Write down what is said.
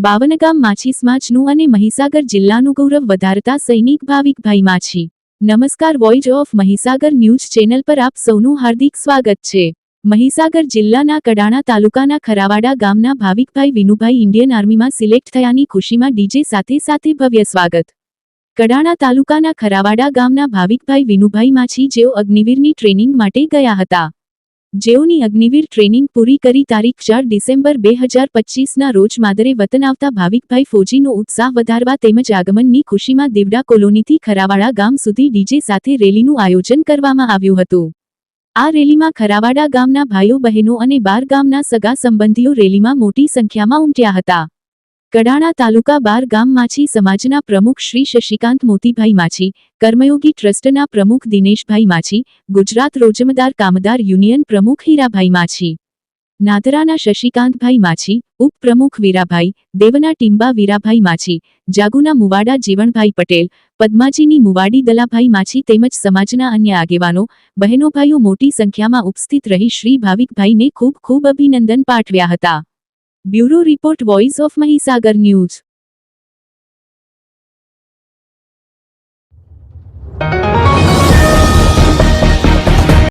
બાવનગામ માછી સમાજનું અને મહીસાગર જિલ્લાનું ગૌરવ વધારતા સૈનિક ભાવિકભાઈ માછી. નમસ્કાર, voice of Mahisagar news channel પર આપ સૌનું હાર્દિક સ્વાગત છે. મહીસાગર જિલ્લાના કડાણા તાલુકાના ખરાવાડા ગામના ભાવિકભાઈ વિનુભાઈ ઇન્ડિયન આર્મીમાં સિલેક્ટ થયાની ખુશીમાં ડીજે સાથે ભવ્ય સ્વાગત. કડાણા તાલુકાના ખરાવાડા ગામના ભાવિકભાઈ વિનુભાઈ માછી જેઓ અગ્નિવીરની ટ્રેનિંગ માટે ગયા હતા. જેઓની અગ્નિવીર ટ્રેનિંગ પૂરી કરી તારીખ 4 ડિસેમ્બર 2025ના રોજ માદરે વતન આવતા ભાવિકભાઈ ફોજીનો ઉત્સાહ વધારવા તેમજ આગમનની ખુશીમાં દેવડા કોલોનીથી ખરાવાડા ગામ સુધી ડીજે સાથે રેલીનું આયોજન કરવામાં આવ્યું હતું. આ રેલીમાં ખરાવાડા ગામના ભાઈઓ બહેનો અને 12 ગામના સગા સંબંધીઓ રેલીમાં મોટી સંખ્યામાં ઉમટ્યા હતા. કડાણા તાલુકા 12 ગામ માછી સમાજના પ્રમુખ શ્રી શશિકાંત મોતીભાઈ માછી, કર્મયોગી ટ્રસ્ટના પ્રમુખ દિનેશભાઈ માછી, ગુજરાત રોજમદાર કામદાર યુનિયન પ્રમુખ હીરાભાઈ માછી, નાદરાના શશિકાંતભાઈ માછી, ઉપપ્રમુખ વીરાભાઈ, દેવના ટીંબા વીરાભાઈ માછી, જાગુના મુવાડા જીવણભાઈ પટેલ, પદ્માજીની મુવાડી દલાભાઈ માછી તેમજ સમાજના અન્ય આગેવાનો, બહેનોભાઈઓ મોટી સંખ્યામાં ઉપસ્થિત રહી શ્રી ભાવિકભાઈને ખૂબ અભિનંદન પાઠવ્યા હતા. Bureau report, voice of Mahisagar news.